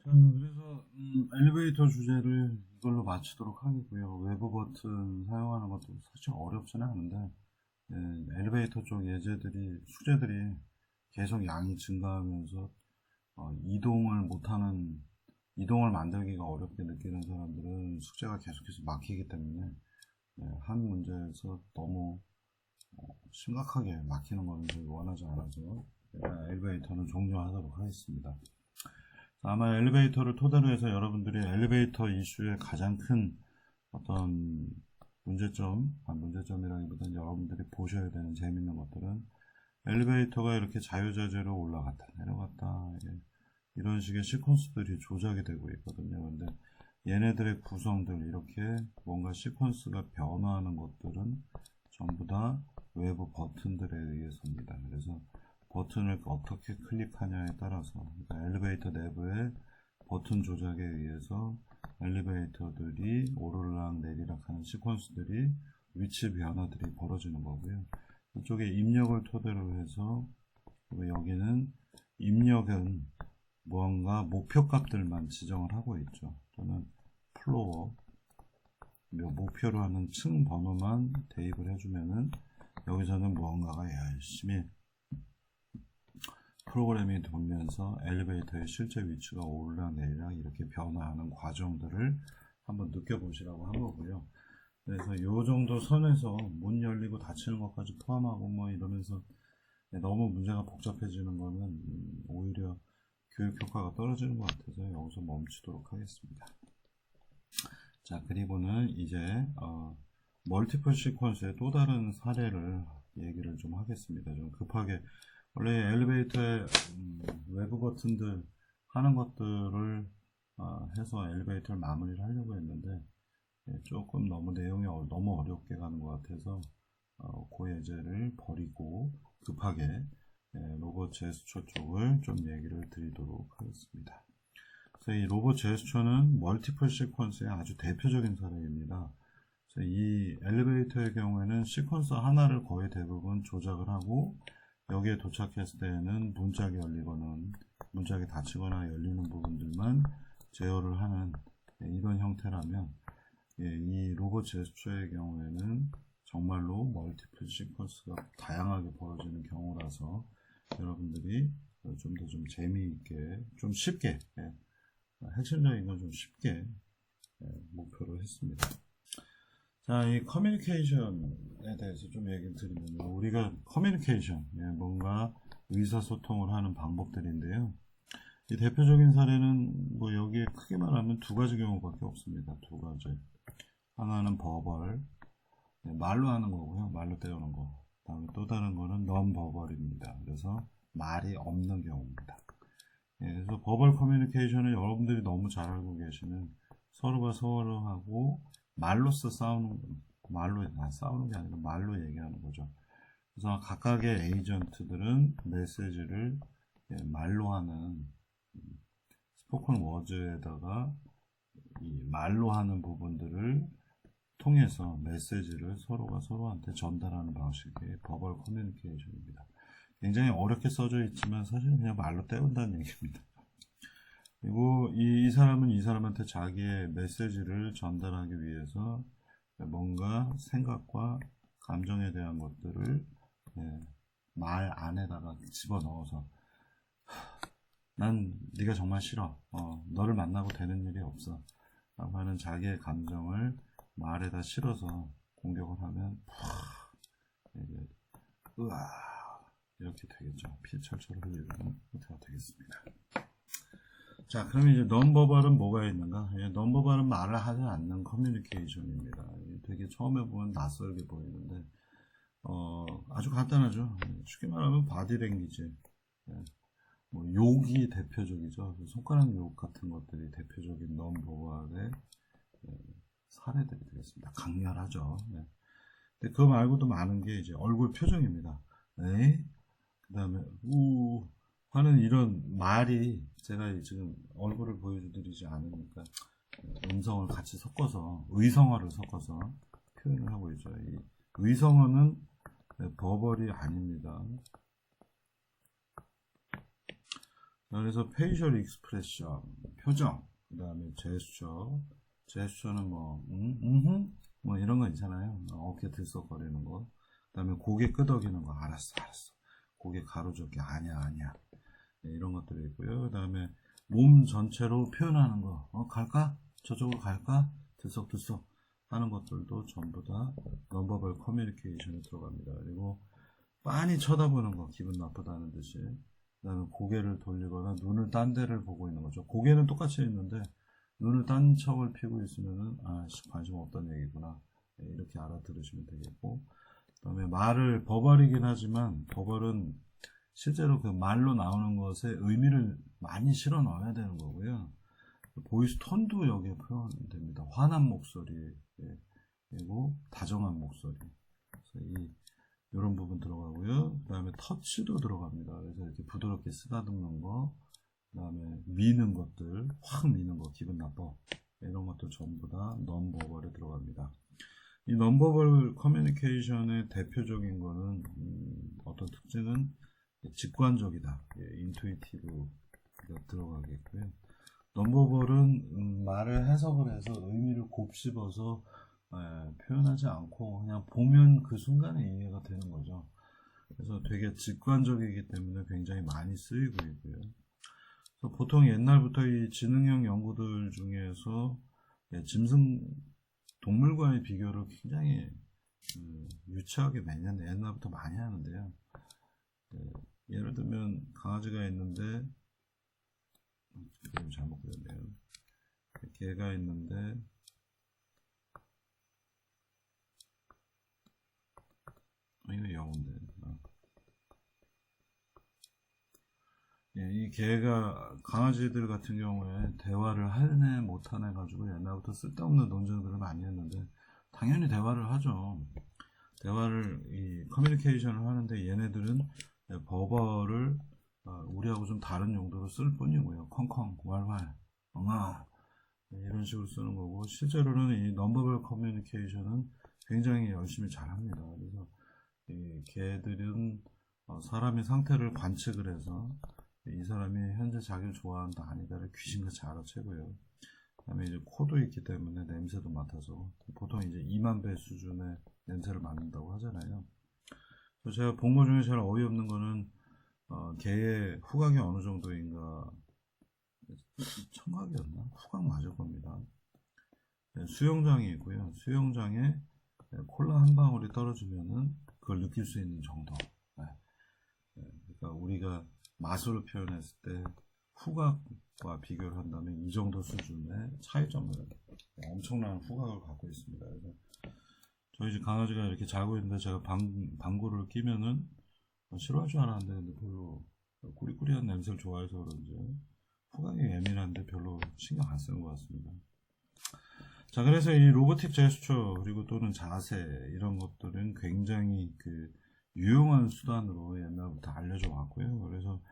그래서 엘리베이터 주제를 이걸로 마치도록 하겠고요. 외부 버튼 사용하는 것도 사실 어렵지는 않은데 엘리베이터 쪽 예제들이 숙제들이 계속 양이 증가하면서 이동을 만들기가 어렵게 느끼는 사람들은 숙제가 계속해서 막히기 때문에 한 문제에서 너무 심각하게 막히는 거는 저희 원하지 않아서 엘리베이터는 종료하도록 하겠습니다. 아마 엘리베이터를 토대로 해서 여러분들이 엘리베이터 이슈의 가장 큰 어떤 문제점이라기보다는 여러분들이 보셔야 되는 재밌는 것들은 엘리베이터가 이렇게 자유자재로 올라갔다 내려갔다 이런 식의 시퀀스들이 조작이 되고 있거든요. 근데 얘네들의 구성들 이렇게 뭔가 시퀀스가 변화하는 것들은 전부 다 외부 버튼들에 의해서입니다. 그래서 버튼을 어떻게 클릭하냐에 따라서 그러니까 엘리베이터 내부의 버튼 조작에 의해서 엘리베이터들이 오르락 내리락 하는 시퀀스들이 위치 변화들이 벌어지는 거고요. 이쪽에 입력을 토대로 해서 여기는 입력은 무언가 목표값들만 지정을 하고 있죠. 또는 플로어 목표로 하는 층 번호만 대입을 해주면은 여기서는 무언가가 열심히 프로그램이 돌면서 엘리베이터의 실제 위치가 오르락내리락 이렇게 변화하는 과정들을 한번 느껴보시라고 한 거고요. 그래서 이 정도 선에서 문 열리고 닫히는 것까지 포함하고 뭐 이러면서 너무 문제가 복잡해지는 거는 오히려 교육 효과가 떨어지는 것 같아서 여기서 멈추도록 하겠습니다. 자, 그리고는 이제 멀티플 시퀀스의 또 다른 사례를 얘기를 좀 하겠습니다. 좀 급하게 원래 엘리베이터의 외부 버튼들 하는 것들을 해서 엘리베이터를 마무리를 하려고 했는데 조금 너무 내용이 너무 어렵게 가는 것 같아서 그 예제를 버리고 급하게 로봇 제스처 쪽을 좀 얘기를 드리도록 하겠습니다. 그래서 이 로봇 제스처는 멀티플 시퀀스의 아주 대표적인 사례입니다. 그래서 이 엘리베이터의 경우에는 시퀀스 하나를 거의 대부분 조작을 하고 여기에 도착했을 때는 문짝이 열리거나 문짝이 닫히거나 열리는 부분들만 제어를 하는 이런 형태라면 이 로봇 제스처의 경우에는 정말로 멀티플 시퀀스가 다양하게 벌어지는 경우라서 여러분들이 좀 더 좀 재미있게 좀 쉽게 핵심적인 건 좀 쉽게 목표로 했습니다. 자, 이 커뮤니케이션에 대해서 좀 얘기를 드리면 우리가 커뮤니케이션, 뭔가 의사소통을 하는 방법들인데요. 이 대표적인 사례는 뭐 여기에 크게 말하면 두 가지 경우밖에 없습니다. 두 가지. 하나는 버벌, 말로 하는 거고요. 말로 때우는 거. 다음에 또 다른 거는 non-버벌입니다. 그래서 말이 없는 경우입니다. 그래서 버벌 커뮤니케이션을 여러분들이 너무 잘 알고 계시는 서로가 서로하고 말로써 싸우는 게 아니라 말로 얘기하는 거죠. 그래서 각각의 에이전트들은 메시지를 말로 하는 스포큰 워즈에다가 이 말로 하는 부분들을 통해서 메시지를 서로가 서로한테 전달하는 방식의 버벌 커뮤니케이션입니다. 굉장히 어렵게 써져 있지만 사실 그냥 말로 때운다는 얘기입니다. 그리고 이 사람은 이 사람한테 자기의 메시지를 전달하기 위해서 뭔가 생각과 감정에 대한 것들을 말 안에다가 집어넣어서 난 네가 정말 싫어. 너를 만나고 되는 일이 없어. 라고 하는 자기의 감정을 말에다 실어서 공격을 하면 이렇게 되겠죠. 피 철철 흘리는 형태가 되겠습니다. 자, 그럼 이제 non-verbal은 뭐가 있는가? non-verbal은 말을 하지 않는 커뮤니케이션입니다. 되게 처음에 보면 낯설게 보이는데 아주 간단하죠. 쉽게 말하면 바디랭귀지, 뭐 욕이 대표적이죠. 손가락 욕 같은 것들이 대표적인 non-verbal의 사례들이 되겠습니다. 강렬하죠. 근데 그거 말고도 많은 게 이제 얼굴 표정입니다. 그 다음에 우 하는 이런 말이 제가 지금 얼굴을 보여드리지 않으니까 음성을 같이 섞어서 의성어를 섞어서 표현을 하고 있죠. 이 의성어는 버벌이 아닙니다. 그래서 페이셜 익스프레션 표정, 그 다음에 제스처는 뭐, 뭐 이런 거 있잖아요. 어깨 들썩거리는 거. 그 다음에 고개 끄덕이는 거. 알았어. 고개 가로젓기. 아니야. 네, 이런 것들이 있고요. 그 다음에 몸 전체로 표현하는 거. 갈까? 저쪽으로 갈까? 들썩들썩 하는 것들도 전부 다 non-verbal 커뮤니케이션에 들어갑니다. 그리고 빤히 쳐다보는 거, 기분 나쁘다는 듯이. 그 다음에 고개를 돌리거나 눈을 딴 데를 보고 있는 거죠. 고개는 똑같이 있는데 눈을 딴 척을 피고 있으면은 관심 없다는 얘기구나. 네, 이렇게 알아들으시면 되겠고, 그 다음에 말을 버벌이긴 하지만 버벌은 실제로 그 말로 나오는 것에 의미를 많이 실어 넣어야 되는 거고요. 보이스 톤도 여기에 표현됩니다. 화난 목소리, 예, 그리고 다정한 목소리. 그래서 이런 부분 들어가고요. 그 다음에 터치도 들어갑니다. 그래서 이렇게 부드럽게 쓰다듬는 거, 그 다음에 미는 것들, 확 미는 거, 기분 나빠. 이런 것도 전부 다 non-verbal에 들어갑니다. 이 non-verbal 커뮤니케이션의 대표적인 거는, 어떤 특징은 직관적이다. 인투이티브가 들어가겠고요. non-verbal은 말을 해석을 해서 의미를 곱씹어서 표현하지 않고 그냥 보면 그 순간에 이해가 되는 거죠. 그래서 되게 직관적이기 때문에 굉장히 많이 쓰이고 있고요. 그래서 보통 옛날부터 이 지능형 연구들 중에서 짐승 동물과의 비교를 굉장히 유치하게 매년 옛날부터 많이 하는데요. 예를 들면 강아지가 있는데 잘못 그렸네요. 개가 있는데 이거 영어인데 이 개가 강아지들 같은 경우에 대화를 하네 못하네 가지고 옛날부터 쓸데없는 논쟁들을 많이 했는데 당연히 대화를 하죠. 대화를 이 커뮤니케이션을 하는데 얘네들은 버벌을 우리하고 좀 다른 용도로 쓸 뿐이고요. 컹컹, 왈왈, 엉아 이런 식으로 쓰는 거고 실제로는 이 non-verbal 커뮤니케이션은 굉장히 열심히 잘합니다. 그래서 이 개들은 사람의 상태를 관측을 해서 이 사람이 현재 자기를 좋아한다 아니다를 귀신같이 알아채고요. 그다음에 이제 코도 있기 때문에 냄새도 맡아서 보통 이제 2만 배 수준의 냄새를 맡는다고 하잖아요. 제가 본 것 중에 제일 어이없는 거는 개의 후각이 어느 정도인가 청각이었나? 후각 맞을 겁니다. 수영장이 있고요. 수영장에 콜라 한 방울이 떨어지면은 그걸 느낄 수 있는 정도. 그러니까 우리가 맛으로 표현했을 때 후각과 비교를 한다면 이 정도 수준의 차이점을 엄청난 후각을 갖고 있습니다. 그래서 저희 집 강아지가 이렇게 자고 있는데 제가 방구를 끼면은 싫어할 줄 알았는데 근데 별로 꾸리꾸리한 냄새를 좋아해서 그런지 후각이 예민한데 별로 신경 안 쓰는 것 같습니다. 자, 그래서 이 로보틱 제스처 그리고 또는 자세 이런 것들은 굉장히 유용한 수단으로 옛날부터 알려져 왔고요. 그래서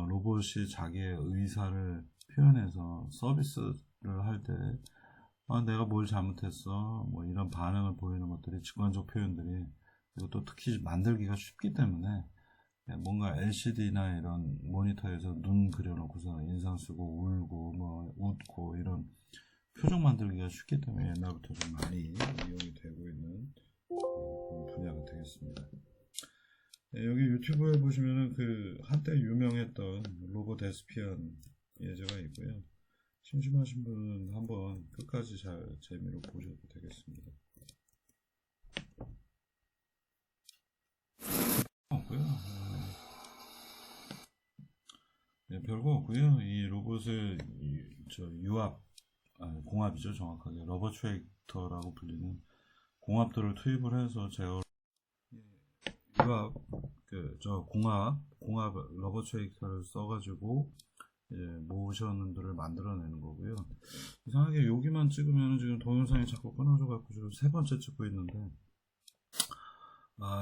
로봇이 자기의 의사를 표현해서 서비스를 할 때 내가 뭘 잘못했어 뭐 이런 반응을 보이는 것들이 직관적 표현들이 그리고 또 특히 만들기가 쉽기 때문에 뭔가 LCD나 이런 모니터에서 눈 그려놓고서 인상 쓰고 울고 뭐 웃고 이런 표정 만들기가 쉽기 때문에 옛날부터 좀 많이 이용이 되고 있는 분야가 되겠습니다. 여기 유튜브에 보시면은 한때 유명했던 로봇 에스피안 예제가 있고요. 심심하신 분은 한번 끝까지 잘 재미로 보셔도 되겠습니다. 없고요. 별거 없고요. 이 로봇을 공합이죠. 정확하게 러버트레이터라고 불리는 공합들을 투입을 해서 제어 유압 공합 러버트레이터를 써가지고 모션들을 만들어내는 거고요. 이상하게 여기만 찍으면 지금 동영상이 자꾸 끊어져 갖고 지금 세 번째 찍고 있는데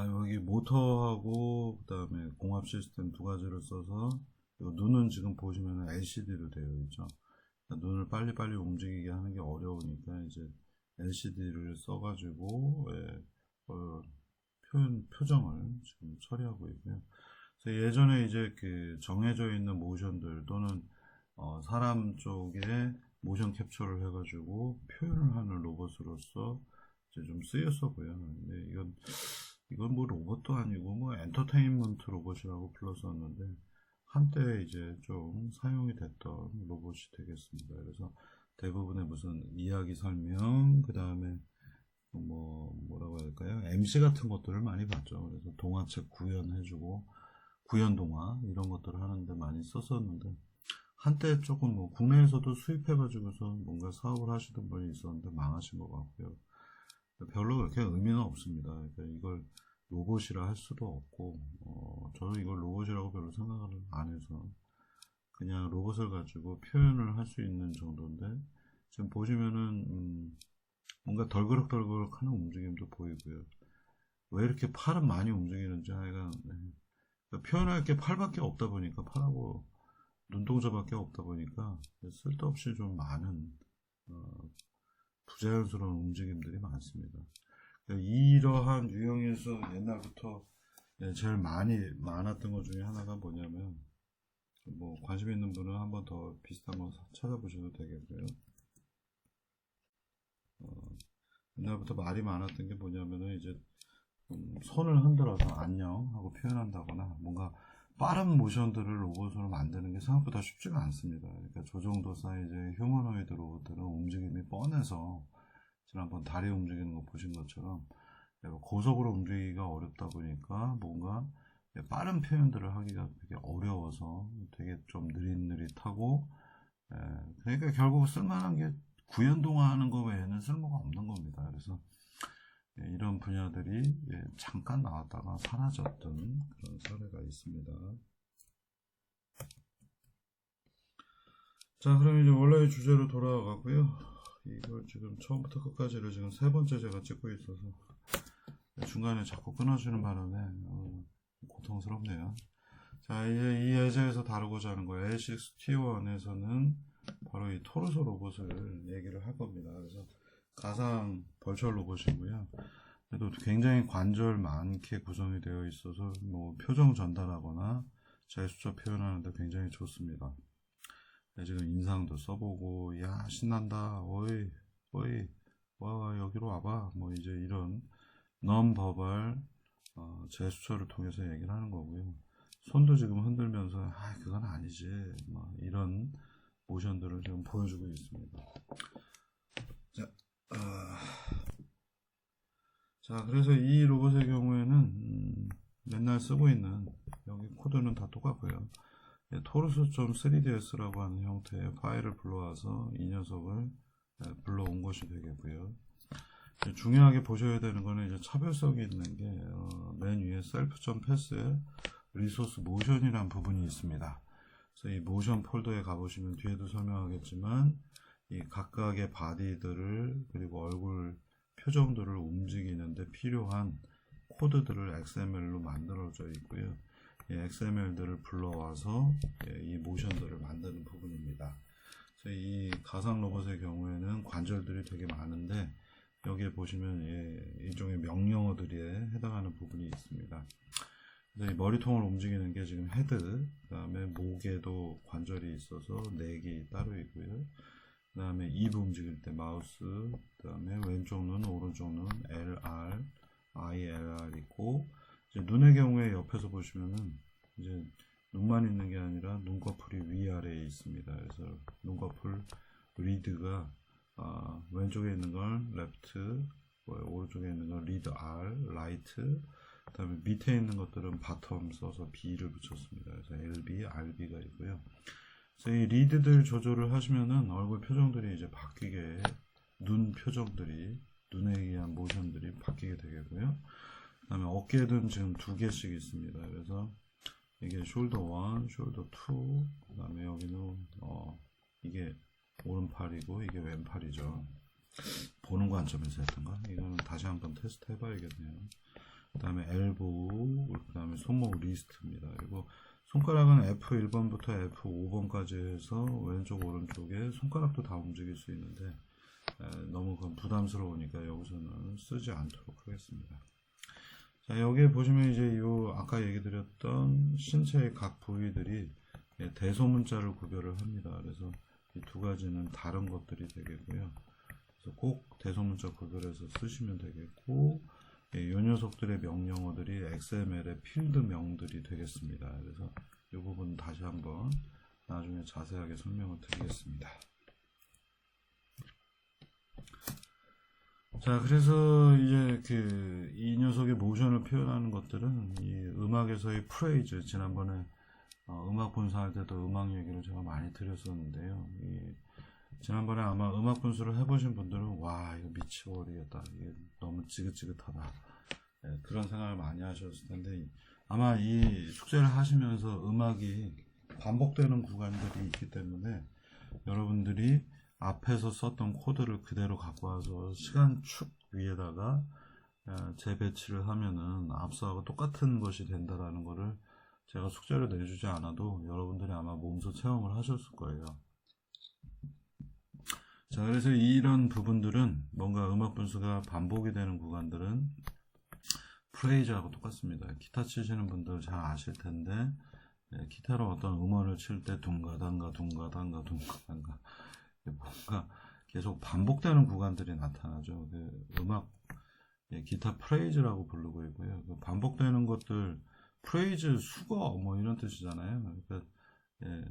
여기 모터하고 그 다음에 공합 시스템 두 가지를 써서 눈은 지금 보시면 LCD로 되어 있죠. 눈을 빨리빨리 움직이게 하는 게 어려우니까 이제 LCD를 써가지고 표정을 지금 처리하고 있고요. 그래서 예전에 이제 정해져 있는 모션들 또는 사람 쪽에 모션 캡처를 해가지고 표현을 하는 로봇으로서 이제 좀 쓰였었고요. 근데 이건 뭐 로봇도 아니고 뭐 엔터테인먼트 로봇이라고 불렀었는데 한때 이제 좀 사용이 됐던 로봇이 되겠습니다. 그래서 대부분의 무슨 이야기 설명, 그 다음에 뭐라고 할까요? MC 같은 것들을 많이 봤죠. 그래서 동화책 구현해주고 구현 동화 이런 것들을 하는데 많이 썼었는데 한때 조금 뭐 국내에서도 수입해가지고서 뭔가 사업을 하시던 분이 있었는데 망하신 것 같고요. 별로 그렇게 의미는 없습니다. 그러니까 이걸 로봇이라 할 수도 없고 저는 이걸 로봇이라고 별로 생각을 안 해서 그냥 로봇을 가지고 표현을 할 수 있는 정도인데 지금 보시면은 뭔가 덜그럭덜그럭 하는 움직임도 보이고요. 왜 이렇게 팔은 많이 움직이는지 하여간 그러니까 표현할 게 팔밖에 없다 보니까 팔하고 눈동자밖에 없다 보니까 쓸데없이 좀 많은 부자연스러운 움직임들이 많습니다. 이러한 유형에서 옛날부터 제일 많았던 것 중에 하나가 뭐냐면 뭐 관심 있는 분은 한번 더 비슷한 거 찾아보셔도 되겠고요. 옛날부터 말이 많았던 게 뭐냐면은 이제 손을 흔들어서 안녕 하고 표현한다거나 뭔가 빠른 모션들을 로봇으로 만드는 게 생각보다 쉽지가 않습니다. 그러니까 저 정도 사이즈의 휴머노이드 로봇들은 움직임이 뻔해서 지난번 다리 움직이는 거 보신 것처럼 고속으로 움직이기가 어렵다 보니까 뭔가 빠른 표현들을 하기가 되게 어려워서 되게 좀 느릿느릿하고 그러니까 결국 쓸만한 게 구현동화 하는 거 외에는 쓸모가 없는 겁니다. 그래서 이런 분야들이 잠깐 나왔다가 사라졌던 그런 사례가 있습니다. 자, 그럼 이제 원래의 주제로 돌아가고요. 이걸 지금 처음부터 끝까지를 지금 세 번째 제가 찍고 있어서 중간에 자꾸 끊어지는 바람에 고통스럽네요. 자, 이제 이 예제에서 다루고자 하는 거예요. A6T1에서는 바로 이 토르소 로봇을 얘기를 할 겁니다. 그래서 가상 벌처 로봇이고요. 그래도 굉장히 관절 많게 구성이 되어 있어서 뭐 표정 전달하거나 제스처 표현하는데 굉장히 좋습니다. 지금 인상도 써보고 야 신난다 어이 와 여기로 와봐 뭐 이제 이런 non-verbal 제스처를 통해서 얘기를 하는 거고요. 손도 지금 흔들면서 그건 아니지 뭐 이런 모션들을 지금 보여주고 있습니다. 자, 그래서 이 로봇의 경우에는 맨날 쓰고 있는 여기 코드는 다 똑같고요. 토르소.3ds라고 하는 형태의 파일을 불러와서 이 녀석을 불러온 것이 되겠고요. 중요하게 보셔야 되는 거는 이제 차별성이 있는 게 맨 위에 셀프.패스에 리소스 모션이라는 부분이 있습니다. 그래서 이 모션 폴더에 가보시면 뒤에도 설명하겠지만 이 각각의 바디들을 그리고 얼굴 표정들을 움직이는데 필요한 코드들을 XML로 만들어져 있고요. 이 XML들을 불러와서 이 모션들을 만드는 부분입니다. 그래서 이 가상 로봇의 경우에는 관절들이 되게 많은데 여기에 보시면 일종의 명령어들에 해당하는 부분이 있습니다. 그래서 이 머리통을 움직이는 게 지금 헤드, 그 다음에 목에도 관절이 있어서 넥이 따로 있고요. 그 다음에 입 움직일 때 마우스, 그 다음에 왼쪽 눈, 오른쪽 눈, LR, ILR 있고, 이제 눈의 경우에 옆에서 보시면은 이제 눈만 있는 게 아니라 눈꺼풀이 위아래에 있습니다. 그래서 눈꺼풀 리드가 왼쪽에 있는 건 레프트, 오른쪽에 있는 건 리드 R, 라이트, 그 다음에 밑에 있는 것들은 바텀 써서 B를 붙였습니다. 그래서 LB, RB가 있고요. 그래서 이 리드들 조절을 하시면은 얼굴 표정들이 이제 바뀌게, 눈 표정들이, 눈에 의한 모션들이 바뀌게 되겠고요. 그 다음에 어깨는 지금 2개씩 있습니다. 그래서 이게 숄더 1, 숄더 2, 그 다음에 여기는 이게 오른팔이고 이게 왼팔이죠. 보는 관점에서 했던가? 이거는 다시 한번 테스트 해봐야겠네요. 그 다음에 엘보우, 그 다음에 손목 리스트입니다. 그리고 손가락은 F1번부터 F5번까지 해서 왼쪽 오른쪽에 손가락도 다 움직일 수 있는데 너무 부담스러우니까 여기서는 쓰지 않도록 하겠습니다. 자, 여기에 보시면 이제 아까 얘기 드렸던 신체의 각 부위들이 대소문자를 구별을 합니다. 그래서 이 두 가지는 다른 것들이 되겠고요. 그래서 꼭 대소문자 구별해서 쓰시면 되겠고, 이 녀석들의 명령어들이 XML의 필드명들이 되겠습니다. 그래서 이 부분 다시 한번 나중에 자세하게 설명을 드리겠습니다. 자, 그래서 이제 이 녀석의 모션을 표현하는 것들은 이 음악에서의 프레이즈, 지난번에 음악 분석할 때도 음악 얘기를 제가 많이 드렸었는데요. 지난번에 아마 음악 분석을 해보신 분들은 와, 이거 미쳐버리겠다, 이게 너무 지긋지긋하다, 그런 생각을 많이 하셨을 텐데, 아마 이 숙제를 하시면서 음악이 반복되는 구간들이 있기 때문에 여러분들이 앞에서 썼던 코드를 그대로 갖고 와서 시간축 위에다가 재배치를 하면은 앞서하고 똑같은 것이 된다라는 거를 제가 숙제를 내주지 않아도 여러분들이 아마 몸소 체험을 하셨을 거예요. 자, 그래서 이런 부분들은 뭔가 음악 분수가 반복이 되는 구간들은 프레이즈하고 똑같습니다. 기타 치시는 분들 잘 아실 텐데, 기타로 어떤 음원을 칠 때 둥가단가 둥가단가 둥가단가 뭔가 계속 반복되는 구간들이 나타나죠. 음악 기타 프레이즈라고 부르고 있고요. 반복되는 것들, 프레이즈 수거 뭐 이런 뜻이잖아요. 그러니까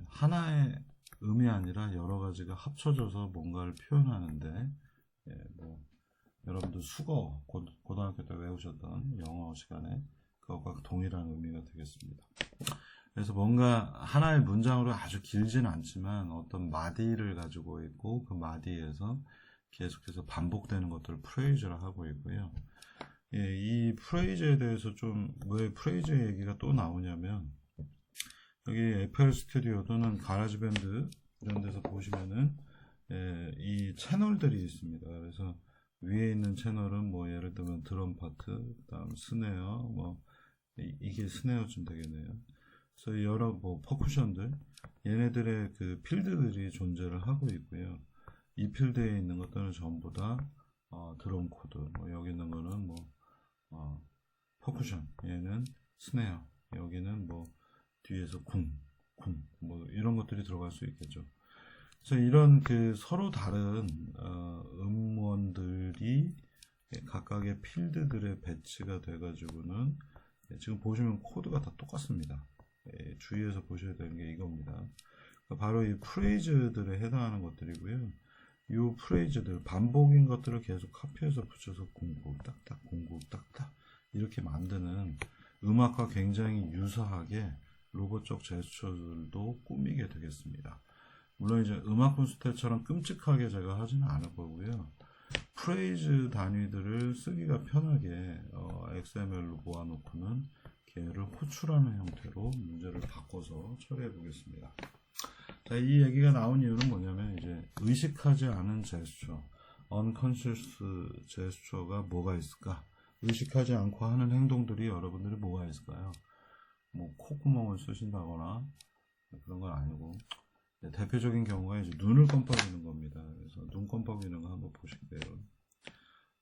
하나의 음이 아니라 여러 가지가 합쳐져서 뭔가를 표현하는데, 뭐 여러분들 수거 고등학교 때 외우셨던 영어 시간에 그것과 동일한 의미가 되겠습니다. 그래서 뭔가 하나의 문장으로 아주 길지는 않지만 어떤 마디를 가지고 있고 그 마디에서 계속해서 반복되는 것들을 프레이즈라 하고 있고요. 이 프레이즈에 대해서 좀 왜 프레이즈 얘기가 또 나오냐면, 여기 FL 스튜디오 또는 가라지 밴드 이런 데서 보시면은 이 채널들이 있습니다. 그래서 위에 있는 채널은 뭐 예를 들면 드럼 파트, 그다음 스네어, 뭐 이게 스네어쯤 되겠네요. 그래서 여러 뭐 퍼쿠션들, 얘네들의 그 필드들이 존재를 하고 있고요. 이 필드에 있는 것들은 전부 다 드럼 코드, 뭐 여기 있는 거는 뭐 퍼쿠션, 얘는 스네어, 여기는 뭐 뒤에서 쿵, 뭐 이런 것들이 들어갈 수 있겠죠. 그래서 이런 그 서로 다른 음원들이 각각의 필드들의 배치가 돼가지고는 지금 보시면 코드가 다 똑같습니다. 주의해서 보셔야 되는 게 이겁니다. 그러니까 바로 이 프레이즈들에 해당하는 것들이고요. 이 프레이즈들, 반복인 것들을 계속 카피해서 붙여서 공구 딱딱 공구 딱딱 이렇게 만드는 음악과 굉장히 유사하게 로봇적 제스처들도 꾸미게 되겠습니다. 물론 이제 음악 분수 때처럼 끔찍하게 제가 하지는 않을 거고요. 프레이즈 단위들을 쓰기가 편하게 XML로 모아놓고는 걔를 호출하는 형태로 문제를 바꿔서 처리해 보겠습니다. 자, 이 얘기가 나온 이유는 뭐냐면, 이제 의식하지 않은 제스처, unconscious 제스처가 뭐가 있을까? 의식하지 않고 하는 행동들이 여러분들이 뭐가 있을까요? 뭐 콧구멍을 쓰신다거나 그런 건 아니고, 대표적인 경우가 이제 눈을 껌뻑이는 겁니다. 그래서 눈 껌뻑이는 거 한번 보실게요.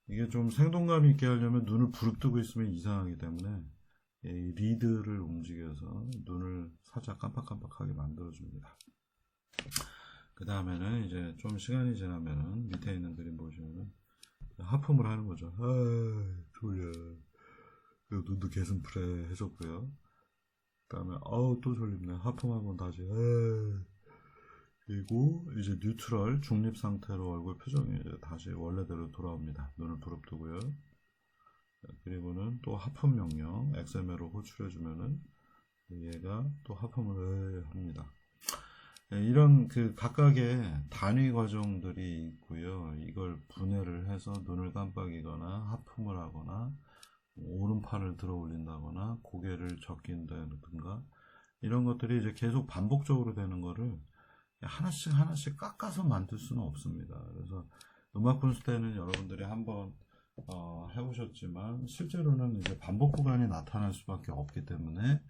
이게 좀 생동감 있게 하려면 눈을 부릅뜨고 있으면 이상하기 때문에 이 리드를 움직여서 눈을 살짝 깜빡깜빡하게 만들어줍니다. 그 다음에는 이제 좀 시간이 지나면은 밑에 있는 그림 보시면은 하품을 하는 거죠. 아, 졸려. 눈도 개슴푸레 해줬고요. 그 다음에 또 졸립네. 하품하고 다시 그리고 이제 뉴트럴 중립 상태로 얼굴 표정이 이제 다시 원래대로 돌아옵니다. 눈을 부릅뜨고요. 그리고는 또 하품 명령 XML로 호출해주면은 얘가 또 하품을 합니다. 이런 그 각각의 단위 과정들이 있고요. 이걸 분해를 해서 눈을 깜빡이거나 하품을 하거나 오른팔을 들어 올린다거나 고개를 적긴다든가 이런 것들이 이제 계속 반복적으로 되는 거를 하나씩 깎아서 만들 수는 없습니다. 그래서 음악 분수 때는 여러분들이 한번 해보셨지만 실제로는 이제 반복 구간이 나타날 수밖에 없기 때문에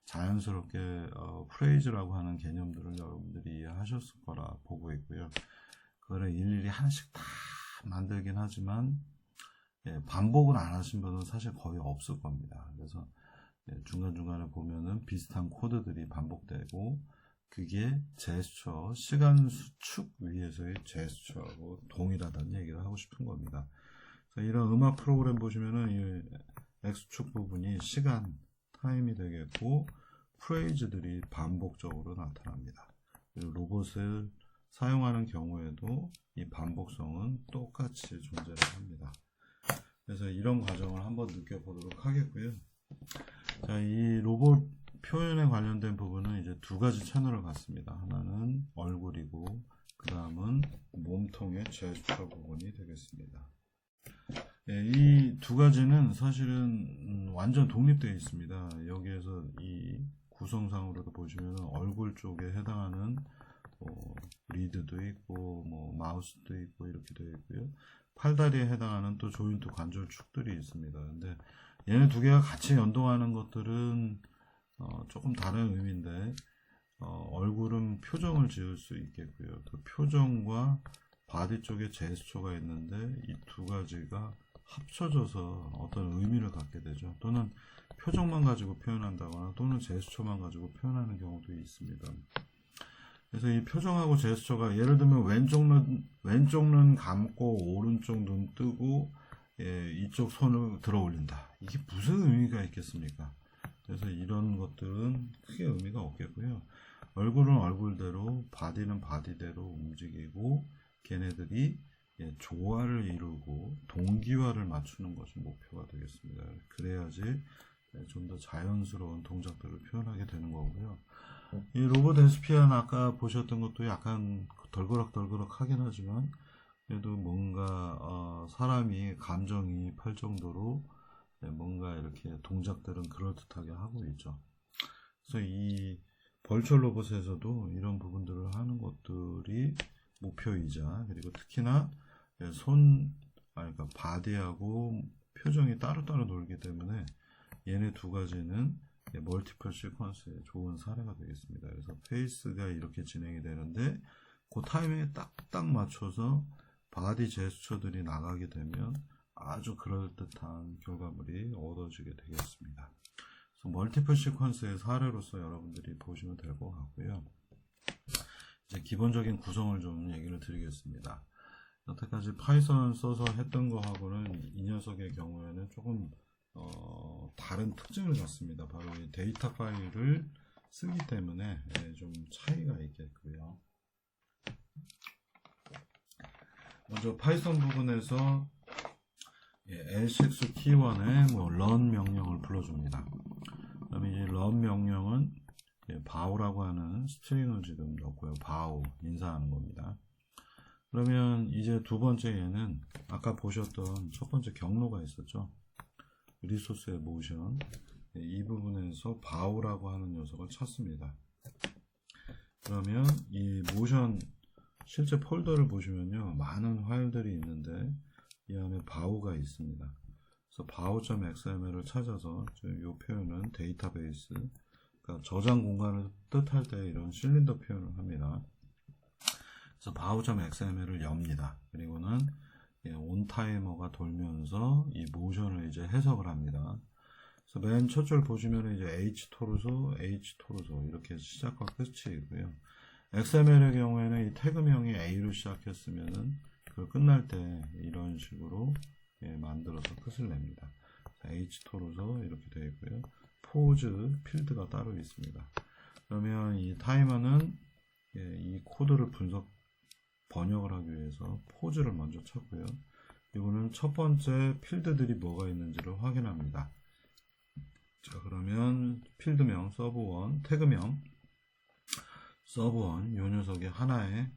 자연스럽게 프레이즈라고 하는 개념들을 여러분들이 이해하셨을 거라 보고 있고요. 그거를 일일이 하나씩 다 만들긴 하지만 반복은 안 하신 분은 사실 거의 없을 겁니다. 그래서 중간중간에 보면은 비슷한 코드들이 반복되고 그게 제스처, 시간 수축 위에서의 제스처하고 동일하다는 얘기를 하고 싶은 겁니다. 이런 음악 프로그램 보시면은 이 X축 부분이 시간, 타임이 되겠고 프레이즈들이 반복적으로 나타납니다. 그리고 로봇을 사용하는 경우에도 이 반복성은 똑같이 존재를 합니다. 그래서 이런 과정을 한번 느껴보도록 하겠고요. 자, 이 로봇 표현에 관련된 부분은 이제 두 가지 채널을 갖습니다. 하나는 얼굴이고 그 다음은 몸통의 제스처 부분이 되겠습니다. 이 두 가지는 사실은 완전 독립되어 있습니다. 여기에서 이 구성상으로도 보시면 얼굴 쪽에 해당하는 리드도 있고 마우스도 있고 이렇게 되어 있고요. 팔다리에 해당하는 또 조인트 관절축들이 있습니다. 근데 얘네 두 개가 같이 연동하는 것들은 조금 다른 의미인데 얼굴은 표정을 지을 수 있겠고요. 그 표정과 바디 쪽에 제스처가 있는데 이 두 가지가 합쳐져서 어떤 의미를 갖게 되죠. 또는 표정만 가지고 표현한다거나 또는 제스처만 가지고 표현하는 경우도 있습니다. 그래서 이 표정하고 제스처가 예를 들면 왼쪽 눈 감고 오른쪽 눈 뜨고 이쪽 손을 들어 올린다. 이게 무슨 의미가 있겠습니까? 그래서 이런 것들은 크게 의미가 없겠고요. 얼굴은 얼굴대로, 바디는 바디대로 움직이고 걔네들이 조화를 이루고 동기화를 맞추는 것이 목표가 되겠습니다. 그래야지 좀 더 자연스러운 동작들을 표현하게 되는 거고요. 이 로봇 에스피안 아까 보셨던 것도 약간 덜그럭덜그럭 하긴 하지만 그래도 뭔가 사람이 감정이입할 정도로 뭔가 이렇게 동작들은 그럴듯하게 하고 있죠. 그래서 이 벌추얼 로봇에서도 이런 부분들을 하는 것들이 목표이자 그리고 특히나 그러니까 바디하고 표정이 따로따로 놀기 때문에 얘네 두 가지는 멀티플 시퀀스의 좋은 사례가 되겠습니다. 그래서 페이스가 이렇게 진행이 되는데 그 타이밍에 딱딱 맞춰서 바디 제스처들이 나가게 되면 아주 그럴듯한 결과물이 얻어지게 되겠습니다. 그래서 멀티플 시퀀스의 사례로서 여러분들이 보시면 될 것 같고요. 이제 기본적인 구성을 좀 얘기를 드리겠습니다. 여태까지 파이썬 써서 했던 거하고는 이 녀석의 경우에는 조금 다른 특징을 갖습니다. 바로 이 데이터 파일을 쓰기 때문에 좀 차이가 있겠고요. 먼저 파이썬 부분에서 L6 T1에 run 명령을 불러줍니다. 그다음에 이 run 명령은 bow라고 하는 스트링을 지금 넣고요. bow 인사하는 겁니다. 그러면 이제 두 번째 얘는 아까 보셨던 첫 번째 경로가 있었죠. 리소스의 모션 이 부분에서 bow라고 하는 녀석을 찾습니다. 그러면 이 모션 실제 폴더를 보시면요 많은 파일들이 있는데 이 안에 bow가 있습니다. 그래서 bow.xml을 찾아서 이 표현은 데이터베이스 그러니까 저장 공간을 뜻할 때 이런 실린더 표현을 합니다. 그래서 bow.xml을 엽니다. 그리고는 온타이머가 돌면서 이 모션을 이제 해석을 합니다. 그래서 맨 첫 줄 보시면 이제 H 토르소 이렇게 시작과 끝이고요. XML의 경우에는 이 태그명이 A로 시작했으면은 그걸 끝날 때 이런 식으로 만들어서 끝을 냅니다. H 토르소 이렇게 되어 있고요. 포즈 필드가 따로 있습니다. 그러면 이 타이머는 이 코드를 번역을 하기 위해서 포즈를 먼저 찾고요. 이거는 첫 번째 필드들이 뭐가 있는지를 확인합니다. 자, 그러면 필드명 서브1, 태그명 서브1, 요 녀석이 하나의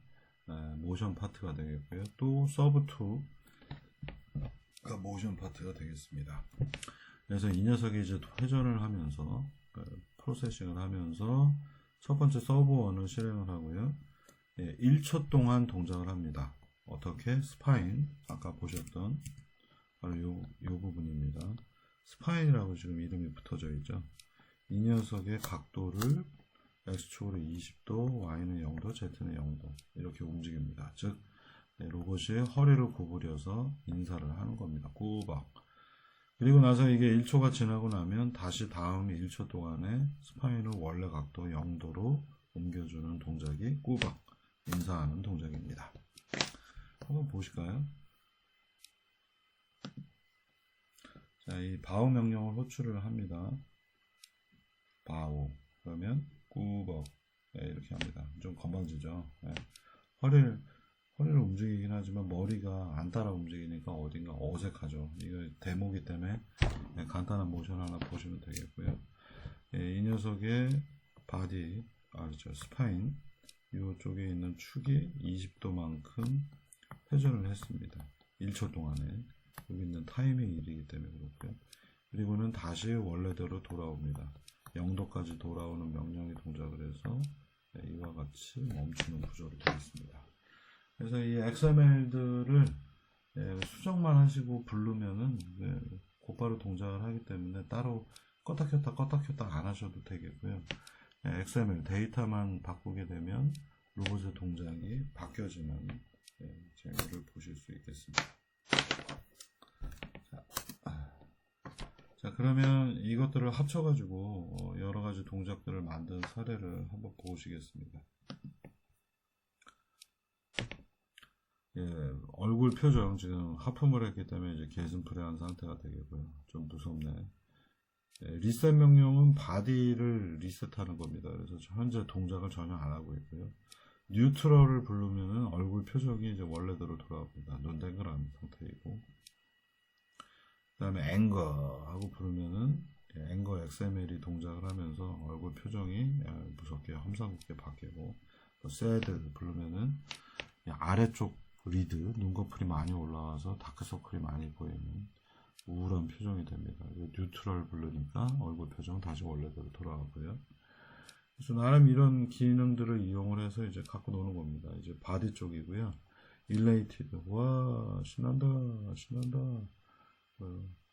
모션 파트가 되겠고요. 또 서브2가 모션 파트가 되겠습니다. 그래서 이 녀석이 이제 회전을 하면서 프로세싱을 하면서 첫 번째 서브1을 실행을 하고요. 1초 동안 동작을 합니다. 어떻게? 스파인 아까 보셨던 바로 요 부분입니다. 스파인이라고 지금 이름이 붙어져 있죠. 이 녀석의 각도를 X축으로 20도, Y는 0도, Z는 0도 이렇게 움직입니다. 즉 로봇이 허리를 구부려서 인사를 하는 겁니다. 꾸벅. 그리고 나서 이게 1초가 지나고 나면 다시 다음 1초 동안에 스파인을 원래 각도 0도로 옮겨주는 동작이 꾸벅 인사하는 동작입니다. 한번 보실까요? 자, 이 바우 명령을 호출을 합니다. 바우 그러면 꾸벅 네, 이렇게 합니다. 좀 건방지죠. 네. 허리를 움직이긴 하지만 머리가 안 따라 움직이니까 어딘가 어색하죠. 이거 데모기 때문에 네, 간단한 모션 하나 보시면 되겠고요. 네, 이 녀석의 바디, 스파인 이쪽에 있는 축이 20도만큼 회전을 했습니다. 1초 동안에 여기 있는 타이밍이 이르기 때문에 그렇고요. 그리고는 다시 원래대로 돌아옵니다. 0도까지 돌아오는 명령의 동작을 해서 이와 같이 멈추는 구조로 되어 있습니다. 그래서 이 XML들을 수정만 하시고 부르면은 곧바로 동작을 하기 때문에 따로 껐다 켰다 안 하셔도 되겠고요. XML 데이터만 바꾸게 되면 로봇의 동작이 바뀌어지는 재미를 보실 수 있겠습니다. 자, 그러면 이것들을 합쳐가지고 여러 가지 동작들을 만든 사례를 한번 보시겠습니다. 얼굴 표정 지금 하품을 했기 때문에 이제 게슴프레한 상태가 되겠고요. 좀 무섭네. 리셋 명령은 바디를 리셋하는 겁니다. 그래서 현재 동작을 전혀 안 하고 있고요. 뉴트럴을 부르면은 얼굴 표정이 이제 원래대로 돌아옵니다. 눈 댕그란 상태이고. 그 다음에 앵거 하고 부르면은 앵거 XML이 동작을 하면서 얼굴 표정이 무섭게 험상궂게 바뀌고, 또 새드 부르면은 아래쪽 리드 눈꺼풀이 많이 올라와서 다크서클이 많이 보이는 우울한 표정이 됩니다. 뉴트럴 부르니까 얼굴 표정 다시 원래대로 돌아가고요. 그래서 나름 이런 기능들을 이용을 해서 이제 갖고 노는 겁니다. 이제 바디 쪽이고요. 일레이티드, 와 신난다.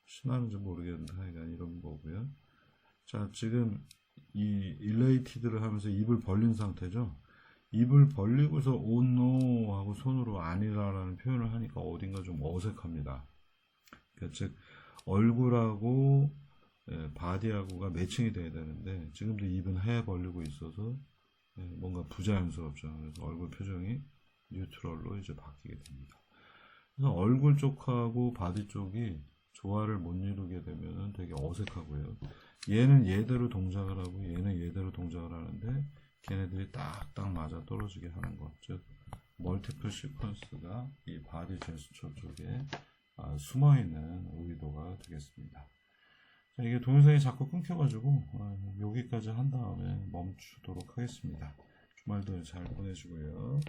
신나는지 모르겠는데 하여간 이런 거고요. 자, 지금 이 일레이티드를 하면서 입을 벌린 상태죠. 입을 벌리고서 no 하고 손으로 아니라라는 표현을 하니까 어딘가 좀 어색합니다. 그러니까 즉 얼굴하고 바디하고가 매칭이 돼야 되는데 지금도 입은 해 벌리고 있어서 뭔가 부자연스럽죠. 그래서 얼굴 표정이 뉴트럴로 이제 바뀌게 됩니다. 그래서 얼굴 쪽하고 바디 쪽이 조화를 못 이루게 되면 되게 어색하고요. 얘는 얘대로 동작을 하고 얘는 얘대로 동작을 하는데 걔네들이 딱딱 맞아 떨어지게 하는 것, 즉 멀티플 시퀀스가 이 바디 제스처 쪽에 숨어있는 의도가 되겠습니다. 자, 이게 동영상이 자꾸 끊겨가지고 여기까지 한 다음에 멈추도록 하겠습니다. 주말도 잘 보내시고요.